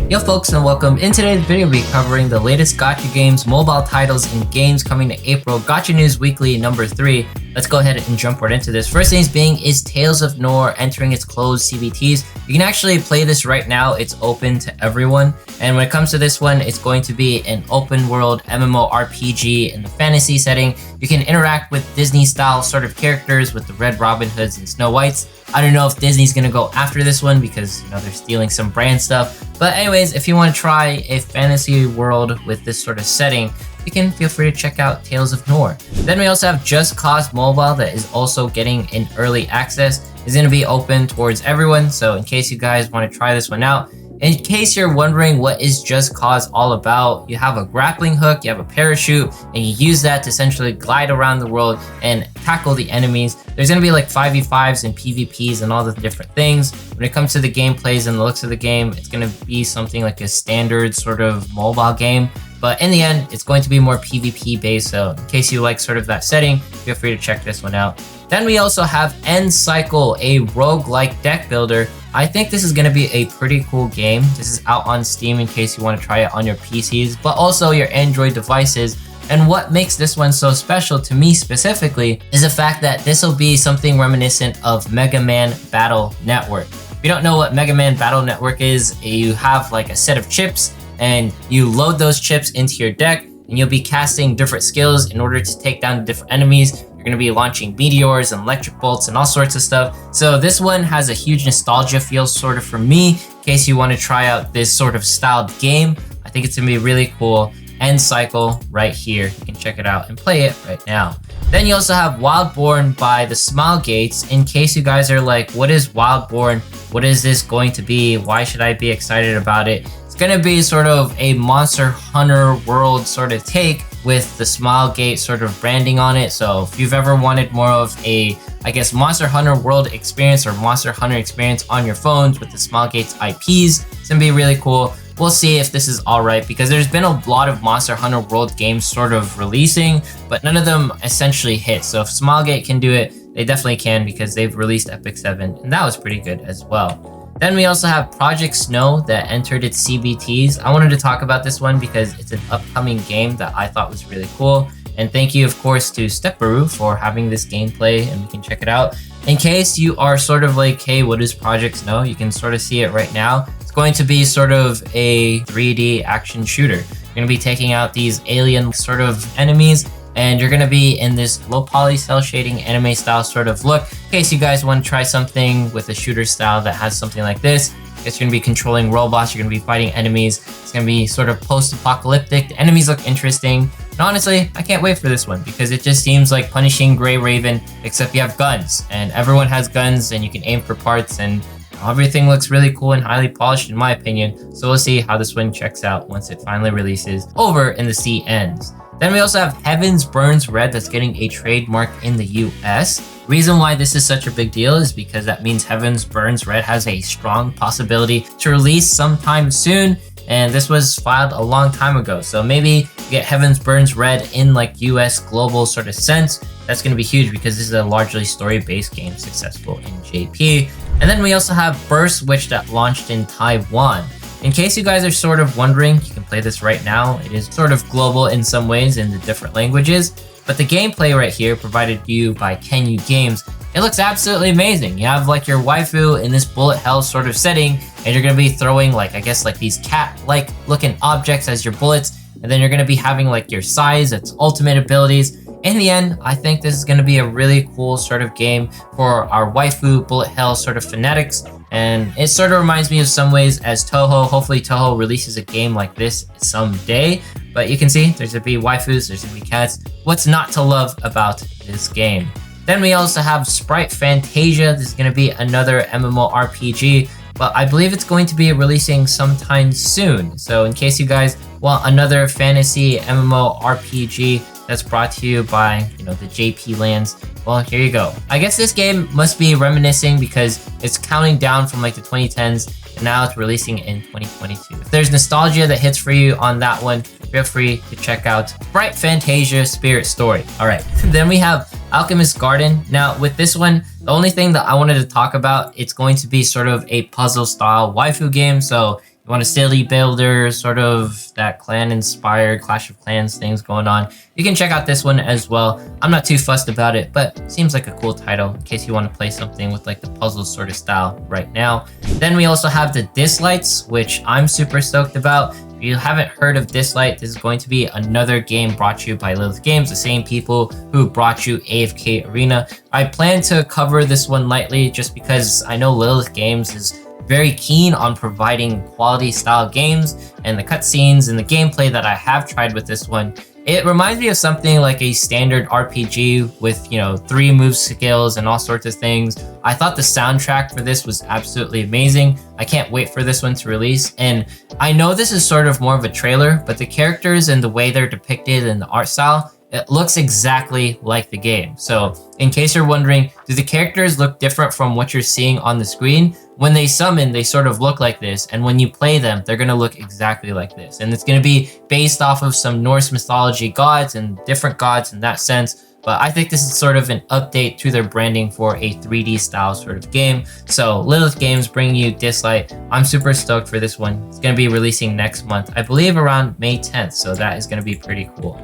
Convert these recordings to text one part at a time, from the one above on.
Yo folks, and welcome. In today's video, we'll be covering the latest Gacha games, mobile titles, and games coming to April. Gacha News Weekly number 3. Let's go ahead and jump right into this. First things being is Tales of Noor entering its closed CBTs. You can actually play this right now. It's open to everyone. And when it comes to this one, it's going to be an open world MMORPG in the fantasy setting. You can interact with Disney style sort of characters with the Red Robin Hoods and Snow Whites. I don't know if Disney's gonna go after this one because they're stealing some brand stuff. But anyways, if you want to try a fantasy world with this sort of setting, you can feel free to check out Tales of Noor. Then we also have Just Cause Mobile that is also getting an early access. It's gonna be open towards everyone. So in case you guys want to try this one out, in case you're wondering what is Just Cause all about, you have a grappling hook, you have a parachute, and you use that to essentially glide around the world and tackle the enemies. There's going to be like 5v5s and PvPs and all the different things. When it comes to the gameplays and the looks of the game, it's going to be something like a standard sort of mobile game. But in the end, it's going to be more PvP based, so in case you like sort of that setting, feel free to check this one out. Then we also have End Cycle, a roguelike deck builder. I think this is going to be a pretty cool game. This is out on Steam in case you want to try it on your PCs, but also your Android devices. And what makes this one so special to me specifically is the fact that this will be something reminiscent of Mega Man Battle Network. If you don't know what Mega Man Battle Network is, you have like a set of chips and you load those chips into your deck and you'll be casting different skills in order to take down different enemies. You're going to be launching meteors and electric bolts and all sorts of stuff. So this one has a huge nostalgia feel sort of for me. In case you want to try out this sort of styled game, I think it's going to be really cool. End Cycle right here. You can check it out and play it right now. Then you also have Wildborn by the Smilegates. In case you guys are like, what is Wildborn? What is this going to be? Why should I be excited about it? It's going to be sort of a Monster Hunter world sort of take with the Smilegate sort of branding on it. So if you've ever wanted more of a, I guess, Monster Hunter world experience or Monster Hunter experience on your phones with the Smilegate's IPs, it's going to be really cool. We'll see if this is alright because there's been a lot of Monster Hunter World games sort of releasing, but none of them essentially hit. So if Smilegate can do it, they definitely can because they've released Epic 7 and that was pretty good as well. Then we also have Project Snow that entered its CBTs. I wanted to talk about this one because it's an upcoming game that I thought was really cool. And thank you, of course, to Stepbaru for having this gameplay and we can check it out. In case you are sort of like, hey, what is Project Snow? You can sort of see it right now. It's going to be sort of a 3D action shooter. You're going to be taking out these alien sort of enemies and you're going to be in this low poly cell shading anime style sort of look. In case you guys want to try something with a shooter style that has something like this, I guess you're going to be controlling robots, you're going to be fighting enemies. It's going to be sort of post-apocalyptic. The enemies look interesting. And honestly, I can't wait for this one because it just seems like Punishing Grey Raven, except you have guns and everyone has guns and you can aim for parts and everything looks really cool and highly polished in my opinion. So we'll see how this one checks out once it finally releases over in the CNs. Then we also have Heavens Burns Red that's getting a trademark in the US. Reason why this is such a big deal is because that means Heavens Burns Red has a strong possibility to release sometime soon. And this was filed a long time ago. So maybe you get Heavens Burns Red in like US global sort of sense. That's going to be huge because this is a largely story-based game successful in JP. And then we also have Burst Witch that launched in Taiwan. In case you guys are sort of wondering, you can play this right now. It is sort of global in some ways in the different languages, but the gameplay right here provided to you by Kenyu Games, it looks absolutely amazing. You have like your waifu in this bullet hell sort of setting, and you're going to be throwing like, I guess like these cat-like looking objects as your bullets, and then you're going to be having like your size, its ultimate abilities. In the end, I think this is going to be a really cool sort of game for our waifu bullet hell sort of fanatics. And it sort of reminds me of some ways as Toho. Hopefully Toho releases a game like this someday. But you can see there's going to be waifus, there's going to be cats. What's not to love about this game? Then we also have Sprite Fantasia. This is going to be another MMORPG. But I believe it's going to be releasing sometime soon. So in case you guys want another fantasy MMORPG that's brought to you by, the JP lands, well, here you go. I guess this game must be reminiscing because it's counting down from like the 2010s and now it's releasing in 2022. If there's nostalgia that hits for you on that one, feel free to check out Sprite Fantasia Spirit Story. All right, then we have Alchemist Garden. Now with this one, the only thing that I wanted to talk about, it's going to be sort of a puzzle style waifu game. So you want a city builder, sort of that clan inspired Clash of Clans things going on, you can check out this one as well. I'm not too fussed about it, but seems like a cool title in case you want to play something with like the puzzle sort of style right now. Then we also have the Dislights, which I'm super stoked about. If you haven't heard of Dislight, this is going to be another game brought to you by Lilith Games, the same people who brought you AFK Arena. I plan to cover this one lightly just because I know Lilith Games is very keen on providing quality style games, and the cutscenes and the gameplay that I have tried with this one, it reminds me of something like a standard RPG with, 3 move skills and all sorts of things. I thought the soundtrack for this was absolutely amazing. I can't wait for this one to release. And I know this is sort of more of a trailer, but the characters and the way they're depicted in the art style, it looks exactly like the game. So in case you're wondering, do the characters look different from what you're seeing on the screen? When they summon, they sort of look like this, and when you play them, they're going to look exactly like this. And it's going to be based off of some Norse mythology gods and different gods in that sense. But I think this is sort of an update to their branding for a 3D style sort of game. So Lilith Games bringing you Dislight. I'm super stoked for this one. It's going to be releasing next month, I believe around May 10th. So that is going to be pretty cool.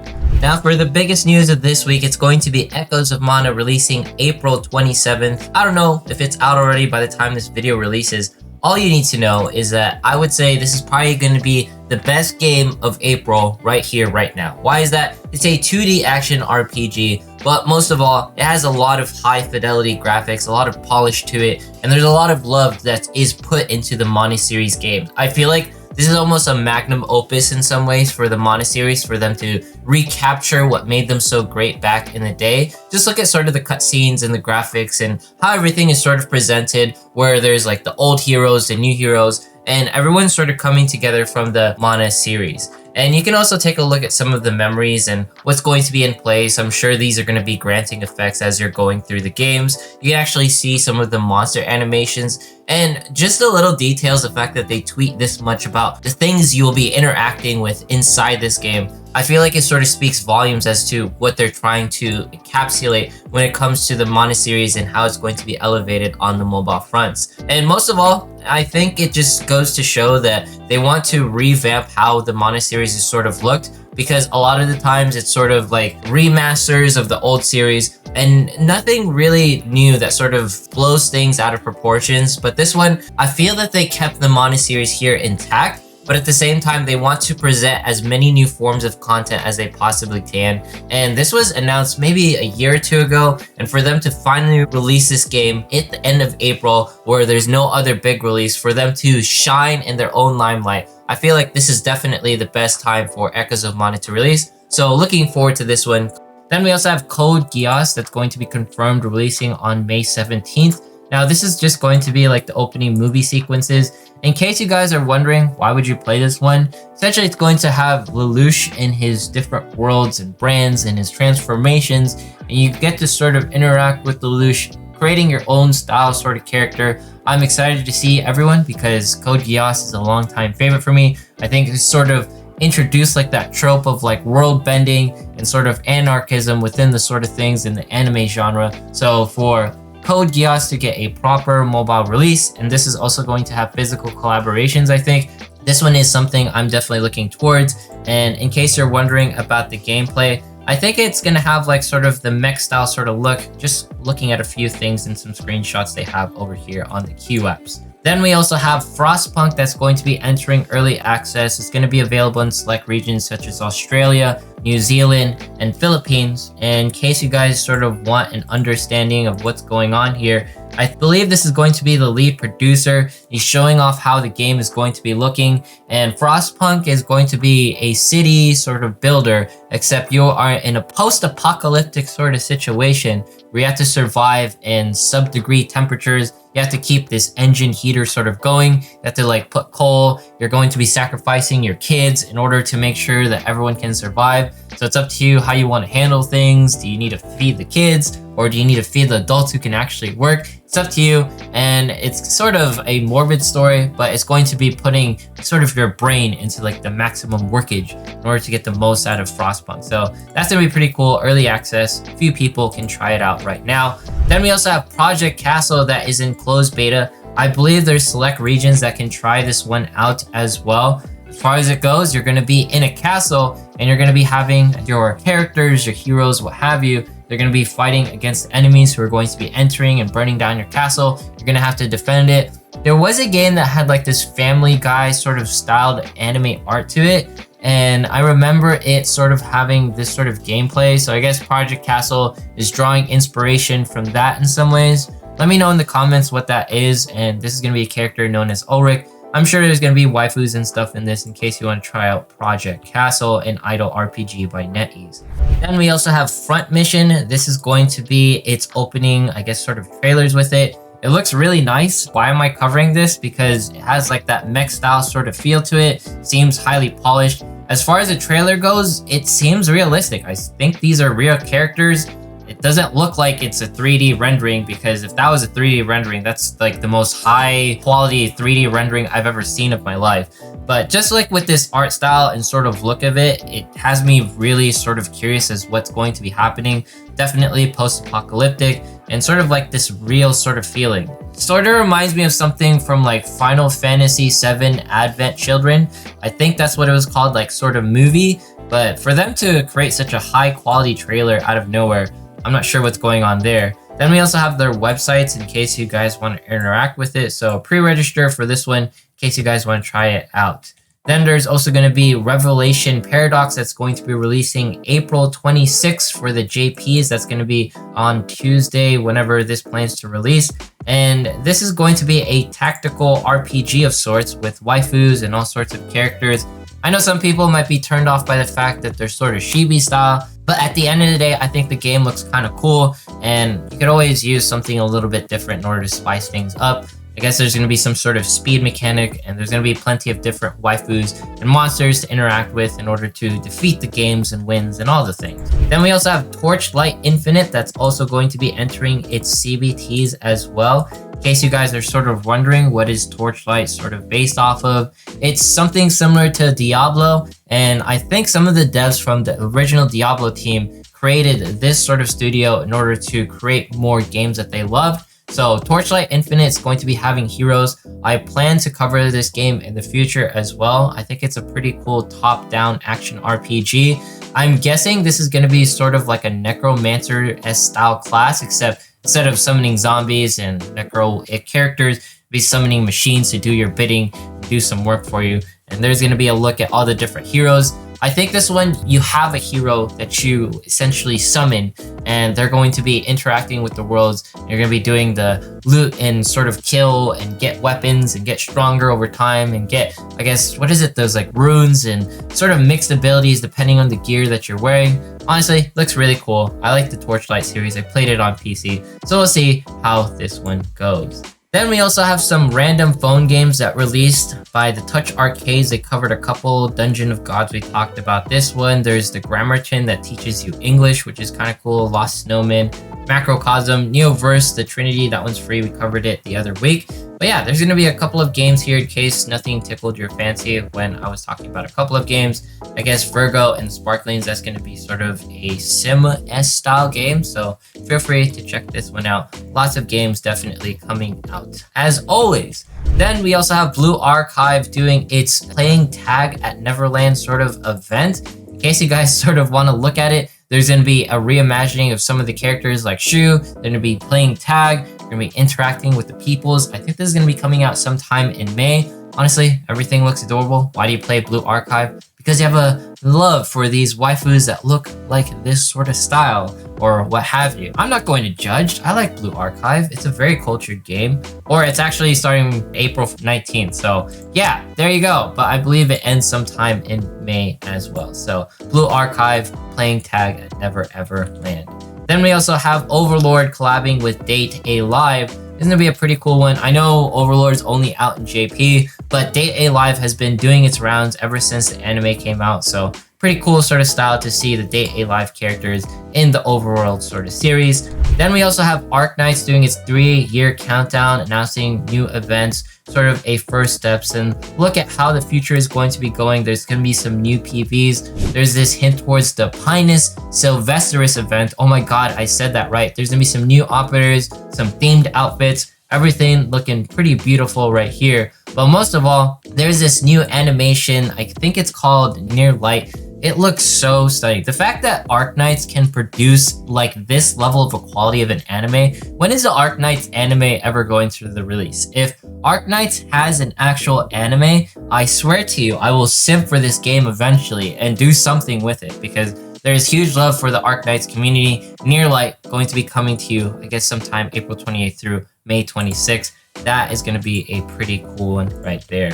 Now for the biggest news of this week, it's going to be Echoes of Mana releasing April 27th. I don't know if it's out already by the time this video releases. All you need to know is that I would say this is probably going to be the best game of April right here, right now. Why is that? It's a 2D action RPG, but most of all, it has a lot of high fidelity graphics, a lot of polish to it, and there's a lot of love that is put into the Mana series games. I feel like this is almost a magnum opus in some ways for the Mana series, for them to recapture what made them so great back in the day. Just look at sort of the cutscenes and the graphics and how everything is sort of presented, where there's like the old heroes, the new heroes, and everyone's sort of coming together from the Mana series. And you can also take a look at some of the memories and what's going to be in place. I'm sure these are going to be granting effects as you're going through the games. You can actually see some of the monster animations and just the little details, the fact that they tweet this much about the things you will be interacting with inside this game. I feel like it sort of speaks volumes as to what they're trying to encapsulate when it comes to the Mana series and how it's going to be elevated on the mobile fronts. And most of all, I think it just goes to show that they want to revamp how the Mana series is sort of looked, because a lot of the times it's sort of like remasters of the old series and nothing really new that sort of blows things out of proportions. But this one, I feel that they kept the Mana series here intact, but at the same time, they want to present as many new forms of content as they possibly can. And this was announced maybe a year or two ago, and for them to finally release this game at the end of April, where there's no other big release, for them to shine in their own limelight, I feel like this is definitely the best time for Echoes of Mana to release. So looking forward to this one. Then we also have Code Geass that's going to be confirmed releasing on May 17th. Now this is just going to be like the opening movie sequences. In case you guys are wondering, why would you play this one? Essentially, it's going to have Lelouch in his different worlds and brands and his transformations, and you get to sort of interact with Lelouch, creating your own style sort of character. I'm excited to see everyone because Code Geass is a longtime favorite for me. I think it's sort of introduced like that trope of like world bending and sort of anarchism within the sort of things in the anime genre. So for Code Geass to get a proper mobile release, and this is also going to have physical collaborations, I think. This one is something I'm definitely looking towards. And in case you're wondering about the gameplay, I think it's going to have like sort of the mech style sort of look, just looking at a few things and some screenshots they have over here on the Q apps. Then we also have Frostpunk that's going to be entering early access. It's going to be available in select regions such as Australia, New Zealand, and Philippines. And in case you guys sort of want an understanding of what's going on here, I believe this is going to be the lead producer. He's showing off how the game is going to be looking. And Frostpunk is going to be a city sort of builder, except you are in a post-apocalyptic sort of situation where you have to survive in sub-degree temperatures. You have to keep this engine heater sort of going. You have to like put coal. You're going to be sacrificing your kids in order to make sure that everyone can survive. So it's up to you how you want to handle things. Do you need to feed the kids, or do you need to feed the adults who can actually work? It's up to you. And it's sort of a morbid story, but it's going to be putting sort of your brain into like the maximum workage in order to get the most out of Frostpunk. So that's gonna be pretty cool. Early access, few people can try it out right now. Then we also have Project Castle that is in closed beta. I believe there's select regions that can try this one out as well. As far as it goes, you're going to be in a castle and you're going to be having your characters, your heroes, what have you. They're going to be fighting against enemies who are going to be entering and burning down your castle. You're going to have to defend it. There was a game that had like this Family Guy sort of styled anime art to it. And I remember it sort of having this sort of gameplay. So I guess Project Castle is drawing inspiration from that in some ways. Let me know in the comments what that is. And this is going to be a character known as Ulrich. I'm sure there's going to be waifus and stuff in this in case you want to try out Project Castle, an idle RPG by NetEase. Then we also have Front Mission. This is going to be its opening, I guess, sort of trailers with it. It looks really nice. Why am I covering this? Because it has like that mech style sort of feel to it. Seems highly polished. As far as the trailer goes, it seems realistic. I think these are real characters. It doesn't look like it's a 3D rendering, because if that was a 3D rendering, that's like the most high quality 3D rendering I've ever seen of my life. But just like with this art style and sort of look of it, it has me really sort of curious as what's going to be happening. Definitely post-apocalyptic and sort of like this real sort of feeling. Sort of reminds me of something from like Final Fantasy VII Advent Children. I think that's what it was called, like sort of movie. But for them to create such a high quality trailer out of nowhere, I'm not sure what's going on there. Then we also have their websites in case you guys want to interact with it. So pre-register for this one in case you guys want to try it out. Then there's also going to be Revelation Paradox that's going to be releasing April 26th for the JPs. That's going to be on Tuesday whenever this plans to release. And this is going to be a tactical RPG of sorts with waifus and all sorts of characters. I know some people might be turned off by the fact that they're sort of chibi style, but at the end of the day, I think the game looks kind of cool, and you could always use something a little bit different in order to spice things up. I guess there's going to be some sort of speed mechanic, and there's going to be plenty of different waifus and monsters to interact with in order to defeat the games and wins and all the things. Then we also have Torchlight Infinite that's also going to be entering its CBTs as well. In case you guys are sort of wondering what is Torchlight sort of based off of, it's something similar to Diablo, and I think some of the devs from the original Diablo team created this sort of studio in order to create more games that they loved. So Torchlight Infinite is going to be having heroes. I plan to cover this game in the future as well. I think it's a pretty cool top-down action RPG. I'm guessing this is going to be sort of like a Necromancer-esque style class, except instead of summoning zombies and necro characters, be summoning machines to do your bidding, do some work for you. And there's going to be a look at all the different heroes. I think this one, you have a hero that you essentially summon, and they're going to be interacting with the worlds. You're going to be doing the loot and sort of kill and get weapons and get stronger over time and get, I guess, what is it? Those like runes and sort of mixed abilities depending on the gear that you're wearing. Honestly, looks really cool. I like the Torchlight series. I played it on PC, so we'll see how this one goes. Then we also have some random phone games that released by the Touch Arcades. They covered a couple. Dungeon of Gods, we talked about this one. There's the Grammarton that teaches you English, which is kind of cool. Lost Snowman, Macrocosm, Neoverse, the Trinity, that one's free. We covered it the other week. But yeah, there's going to be a couple of games here in case nothing tickled your fancy when I was talking about a couple of games. I guess Virgo and Sparklings, that's going to be sort of a Sim-esque style game. So feel free to check this one out. Lots of games definitely coming out. As always, then we also have Blue Archive doing its Playing Tag at Neverland sort of event. In case you guys sort of want to look at it, there's going to be a reimagining of some of the characters like Shu. They're going to be playing tag. They're going to be interacting with the peoples. I think this is going to be coming out sometime in May. Honestly, everything looks adorable. Why do you play Blue Archive? Because you have a love for these waifus that look like this sort of style or what have you. I'm not going to judge. I like Blue Archive. It's a very cultured game. Or it's actually starting April 19th. So yeah, there you go. But I believe it ends sometime in May as well. So Blue Archive playing tag at Never Ever Land. Then we also have Overlord collabing with Date A Live. This is going to be a pretty cool one. I know Overlord's only out in JP, but Date A Live has been doing its rounds ever since the anime came out. So pretty cool sort of style to see the Date A Live characters in the Overworld sort of series. Then we also have Arknights doing its 3-year countdown, announcing new events, sort of a first steps, and look at how the future is going to be going. There's going to be some new PVs. There's this hint towards the Pinus Sylvesteris event. Oh my god, I said that right. There's going to be some new operators, some themed outfits. Everything looking pretty beautiful right here. But most of all, there's this new animation. I think it's called Near Light. It looks so stunning. The fact that Arknights can produce like this level of a quality of an anime, when is the Arknights anime ever going to the release? If Arknights has an actual anime, I swear to you, I will simp for this game eventually and do something with it, because there's huge love for the Arknights community. Near Light going to be coming to you, I guess sometime April 28th through May 26th. That is going to be a pretty cool one right there.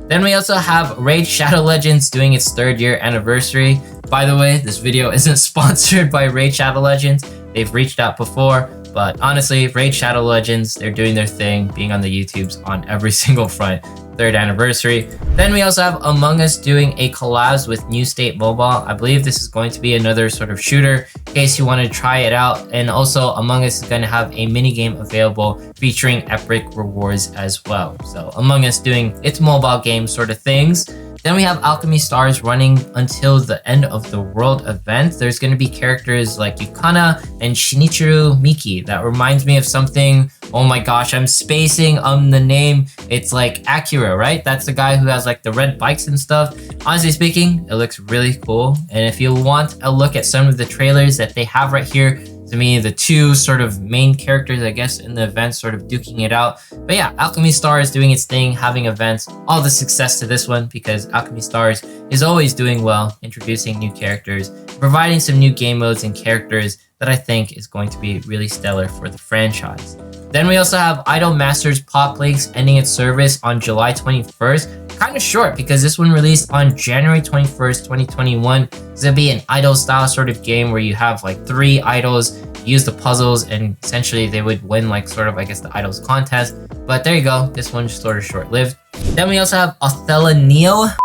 Then we also have Raid Shadow Legends doing its 3rd year anniversary. By the way, this video isn't sponsored by Raid Shadow Legends. They've reached out before, but honestly, Raid Shadow Legends, they're doing their thing, being on the YouTubes on every single front. 3rd anniversary. Then we also have Among Us doing a collab with New State Mobile. I believe this is going to be another sort of shooter in case you want to try it out. And also Among Us is going to have a mini game available featuring epic rewards as well. So Among Us doing its mobile game sort of things. Then we have Alchemy Stars running until the end of the world event. There's going to be characters like Yukana and Shinichiro Miki. That reminds me of something. Oh my gosh, I'm spacing on the name. It's like Acura, right? That's the guy who has like the red bikes and stuff. Honestly speaking, it looks really cool. And if you want a look at some of the trailers that they have right here, to me, the two sort of main characters, I guess, in the event sort of duking it out. But yeah, Alchemy Stars doing its thing, having events. All the success to this one, because Alchemy Stars is always doing well, introducing new characters, providing some new game modes and characters that I think is going to be really stellar for the franchise. Then we also have Idol Masters Pop Links ending its service on July 21st. Kind of short, because this one released on January 21st, 2021. It's gonna be an idol style sort of game where you have like 3 idols, use the puzzles, and essentially they would win like sort of, I guess, the idols contest. But there you go, this one's sort of short-lived. Then we also have Othelania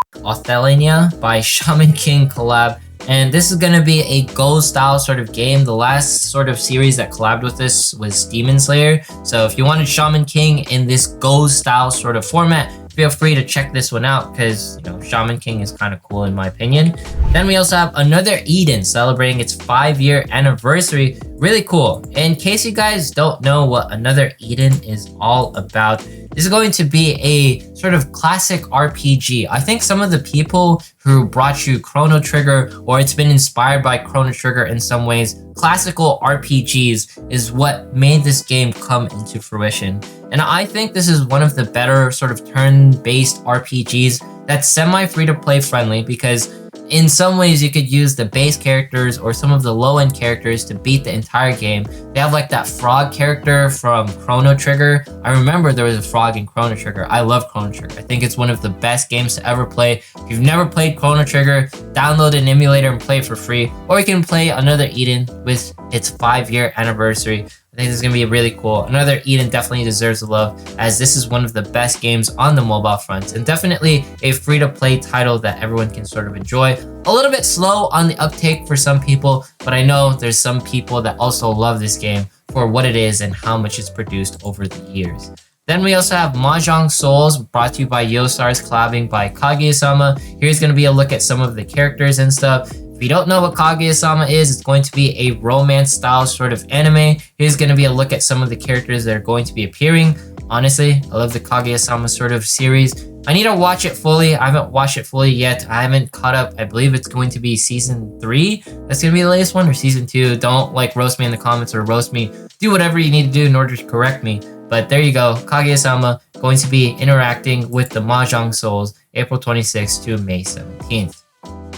by Shaman King collab. And this is going to be a Go style sort of game. The last sort of series that collabed with this was Demon Slayer. So if you wanted Shaman King in this Go style sort of format, feel free to check this one out, because, you know, Shaman King is kind of cool in my opinion. Then we also have another Eden celebrating its 5-year anniversary. Really cool. In case you guys don't know what Another Eden is all about, this is going to be a sort of classic RPG. I think some of the people who brought you Chrono Trigger, or it's been inspired by Chrono Trigger in some ways, classical RPGs is what made this game come into fruition. And I think this is one of the better sort of turn-based RPGs that's semi-free-to-play friendly, because in some ways you could use the base characters or some of the low-end characters to beat the entire game. They have like that frog character from Chrono Trigger. I remember there was a frog in Chrono Trigger. I love Chrono Trigger. I think it's one of the best games to ever play. If you've never played Chrono Trigger, download an emulator and play it for free. Or you can play Another Eden with its 5-year anniversary. I think this is going to be really cool. Another Eden definitely deserves the love, as this is one of the best games on the mobile front, and definitely a free-to-play title that everyone can sort of enjoy. A little bit slow on the uptake for some people, but I know there's some people that also love this game for what it is and how much it's produced over the years. Then we also have Mahjong Souls, brought to you by YoStars, collabing by Kaguya-sama. Here's going to be a look at some of the characters and stuff. If you don't know what Kaguya-sama is, it's going to be a romance-style sort of anime. Here's going to be a look at some of the characters that are going to be appearing. Honestly, I love the Kaguya-sama sort of series. I need to watch it fully. I haven't watched it fully yet. I haven't caught up. I believe it's going to be season 3. That's going to be the latest one, or season 2. Don't like roast me in the comments or roast me. Do whatever you need to do in order to correct me. But there you go. Kaguya-sama going to be interacting with the Mahjong Souls April 26th to May 17th.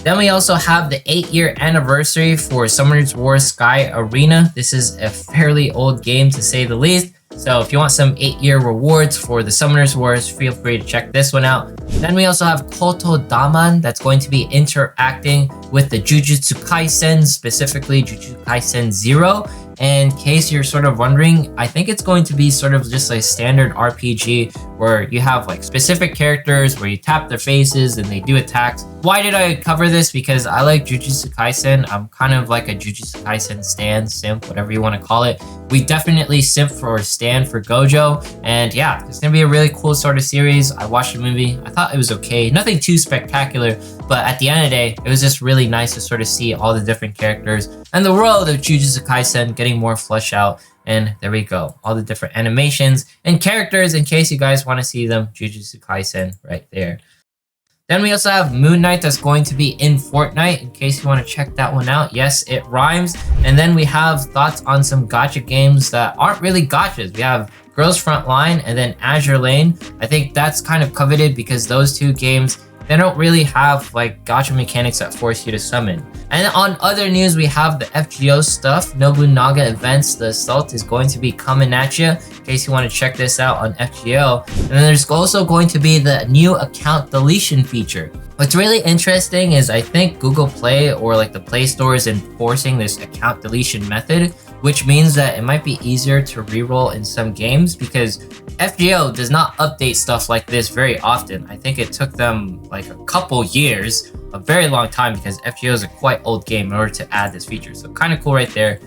Then we also have the 8-year anniversary for Summoners War Sky Arena. This is a fairly old game, to say the least. So if you want some 8-year rewards for the Summoners Wars, feel free to check this one out. Then we also have Koto Daman, that's going to be interacting with the Jujutsu Kaisen, specifically Jujutsu Kaisen 0. And in case you're sort of wondering, I think it's going to be sort of just a standard RPG where you have like specific characters where you tap their faces and they do attacks. Why did I cover this? Because I like Jujutsu Kaisen. I'm kind of like a Jujutsu Kaisen stan, simp, whatever you want to call it. We definitely simp for stan for Gojo. And yeah, it's going to be a really cool sort of series. I watched the movie. I thought it was okay. Nothing too spectacular. But at the end of the day, it was just really nice to sort of see all the different characters and the world of Jujutsu Kaisen getting more fleshed out And there we go. All the different animations and characters in case you guys want to see them. Jujutsu Kaisen right there. Then we also have Moon Knight that's going to be in Fortnite in case you want to check that one out. Yes, it rhymes. And then we have thoughts on some gacha games that aren't really gachas. We have Girls Frontline and then Azure Lane. I think that's kind of coveted because those two games, they don't really have like gacha mechanics that force you to summon. And on other news, we have the FGO stuff. Nobunaga Events, the Assault is going to be coming at you in case you want to check this out on FGO. And then there's also going to be the new account deletion feature. What's really interesting is I think Google Play or like the Play Store is enforcing this account deletion method, which means that it might be easier to reroll in some games because FGO does not update stuff like this very often. I think it took them like a couple years, a very long time, because FGO is a quite old game in order to add this feature. So kind of cool right there.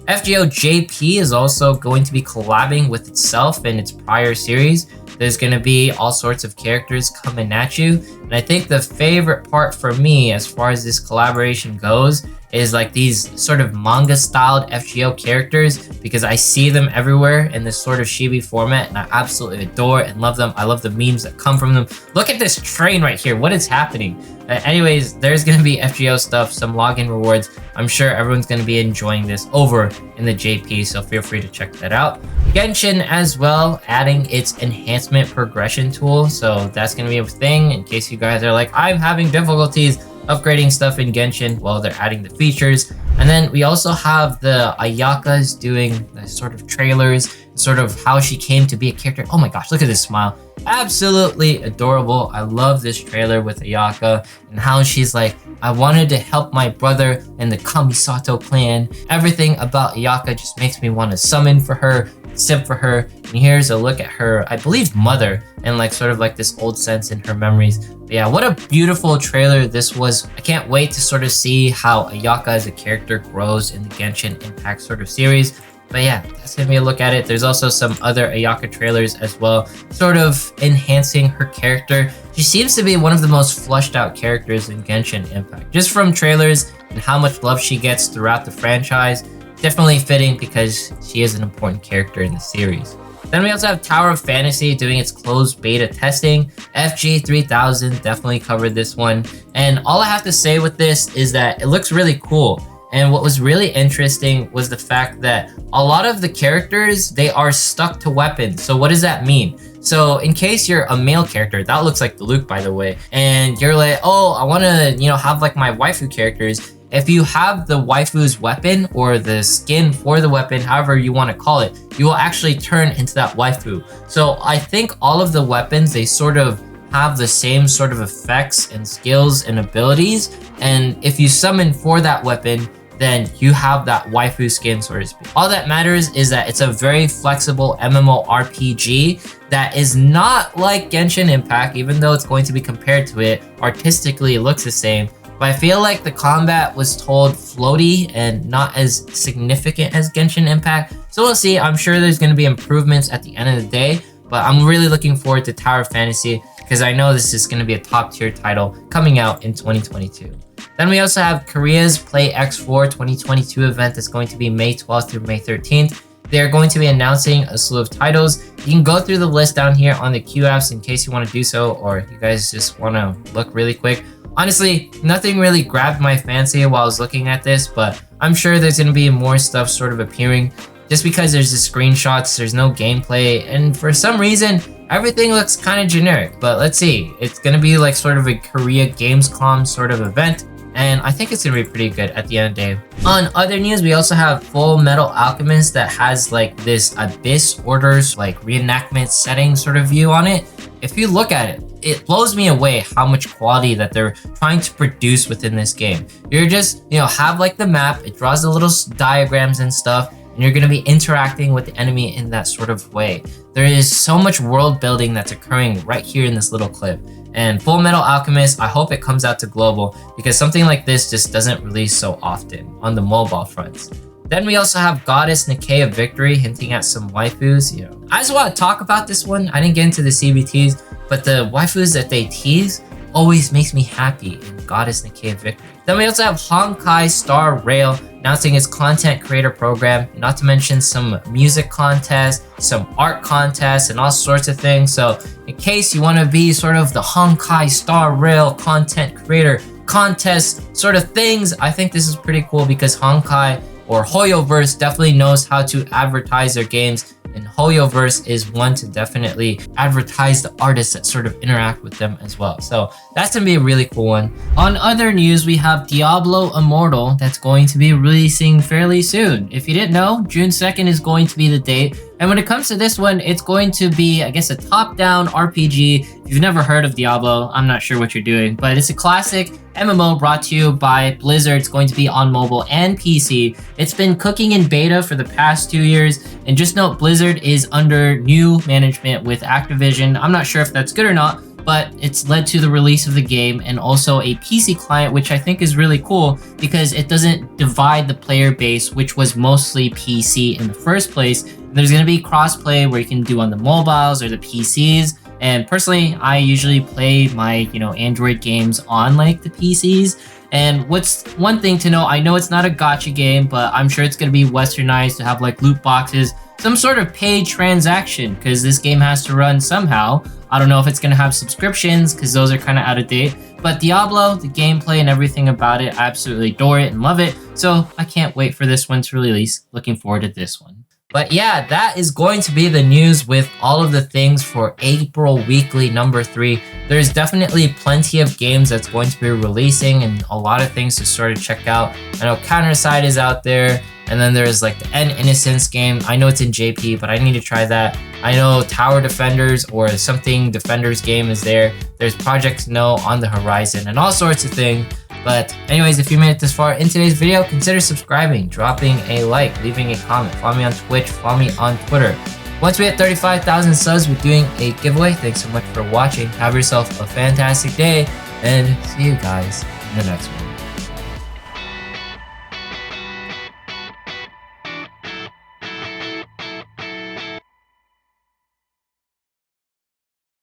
FGO JP is also going to be collabing with itself in its prior series. There's going to be all sorts of characters coming at you. And I think the favorite part for me as far as this collaboration goes is like these sort of manga styled FGO characters, because I see them everywhere in this sort of chibi format and I absolutely adore and love them. I love the memes that come from them. Look at this train right here. What is happening? Anyways, there's going to be FGO stuff, some login rewards. I'm sure everyone's going to be enjoying this over in the JP, so feel free to check that out. Genshin as well, adding its enhancement progression tool. So that's going to be a thing in case you guys are like, I'm having difficulties upgrading stuff in Genshin. Well, they're adding the features. And then we also have the Ayaka's doing the sort of trailers, sort of how she came to be a character. Oh my gosh, look at this smile. Absolutely adorable. I love this trailer with Ayaka and how she's like, I wanted to help my brother in the Kamisato clan. Everything about Ayaka just makes me want to summon for her, simp for her. And here's a look at her, I believe, mother, and like sort of like this old sense in her memories. But yeah, what a beautiful trailer this was. I can't wait to sort of see how Ayaka as a character grows in the Genshin Impact sort of series. But yeah, that's gonna be a look at it. There's also some other Ayaka trailers as well, sort of enhancing her character. She seems to be one of the most fleshed out characters in Genshin Impact, just from trailers and how much love she gets throughout the franchise. Definitely fitting because she is an important character in the series. Then we also have Tower of Fantasy doing its closed beta testing. FG3000 definitely covered this one. And all I have to say with this is that it looks really cool. And what was really interesting was the fact that a lot of the characters, they are stuck to weapons. So what does that mean? So in case you're a male character, that looks like the Luke, by the way, and you're like, oh, I want to, have like my waifu characters. If you have the waifu's weapon or the skin for the weapon, however you want to call it, you will actually turn into that waifu. So I think all of the weapons, they sort of have the same sort of effects and skills and abilities. And if you summon for that weapon, then you have that waifu skin, so to speak. All that matters is that it's a very flexible MMORPG that is not like Genshin Impact, even though it's going to be compared to it. Artistically, it looks the same. But I feel like the combat was told floaty and not as significant as Genshin Impact. So we'll see. I'm sure there's going to be improvements at the end of the day. But I'm really looking forward to Tower of Fantasy because I know this is going to be a top tier title coming out in 2022. Then we also have Korea's Play X4 2022 event that's going to be May 12th through May 13th. They're going to be announcing a slew of titles. You can go through the list down here on the Q apps in case you want to do so, or you guys just want to look really quick. Honestly, nothing really grabbed my fancy while I was looking at this, but I'm sure there's going to be more stuff sort of appearing just because there's the screenshots, there's no gameplay, and for some reason, everything looks kind of generic. But let's see. It's going to be like sort of a Korea Gamescom sort of event, and I think it's going to be pretty good at the end of the day. On other news, we also have Full Metal Alchemist that has like this Abyss Orders like reenactment setting sort of view on it. If you look at it, it blows me away how much quality that they're trying to produce within this game. You're just, have like the map, it draws the little diagrams and stuff, and you're going to be interacting with the enemy in that sort of way. There is so much world building that's occurring right here in this little clip. And Full Metal Alchemist, I hope it comes out to global because something like this just doesn't release so often on the mobile fronts. Then we also have Goddess Nikke of Victory hinting at some waifus. I just want to talk about this one. I didn't get into the CBTs, but the waifus that they tease, always makes me happy in Goddess Nikke Victory. Then we also have Honkai Star Rail announcing its content creator program, not to mention some music contests, some art contests, and all sorts of things. So in case you want to be sort of the Honkai Star Rail content creator contest sort of things, I think this is pretty cool because Honkai or Hoyoverse definitely knows how to advertise their games, and Hoyoverse is one to definitely advertise the artists that sort of interact with them as well. So that's gonna be a really cool one. On other news, we have Diablo Immortal that's going to be releasing fairly soon. If you didn't know, June 2nd is going to be the date. And when it comes to this one, it's going to be, I guess, a top-down RPG. If you've never heard of Diablo, I'm not sure what you're doing, but it's a classic MMO brought to you by Blizzard. It's going to be on mobile and PC. It's been cooking in beta for the past 2 years, and just note Blizzard is under new management with Activision. I'm not sure if that's good or not, but it's led to the release of the game and also a PC client, which I think is really cool because it doesn't divide the player base, which was mostly PC in the first place. There's going to be crossplay where you can do on the mobiles or the PCs. And personally, I usually play my, Android games on like the PCs. And what's one thing to know, I know it's not a gacha game, but I'm sure it's going to be westernized to have like loot boxes, some sort of paid transaction, because this game has to run somehow. I don't know if it's going to have subscriptions because those are kind of out of date. But Diablo, the gameplay and everything about it, I absolutely adore it and love it. So I can't wait for this one to release. Looking forward to this one. But yeah, that is going to be the news with all of the things for April weekly number 3. There's definitely plenty of games that's going to be releasing and a lot of things to sort of check out. I know Counterside is out there, and then there's like the End Innocence game. I know it's in JP, but I need to try that. I know Tower Defenders or something Defenders game is there. There's Project Snow on the horizon and all sorts of things. But anyways, if you made it this far in today's video, consider subscribing, dropping a like, leaving a comment. Follow me on Twitch, follow me on Twitter. Once we hit 35,000 subs, we're doing a giveaway. Thanks so much for watching. Have yourself a fantastic day, and see you guys in the next one.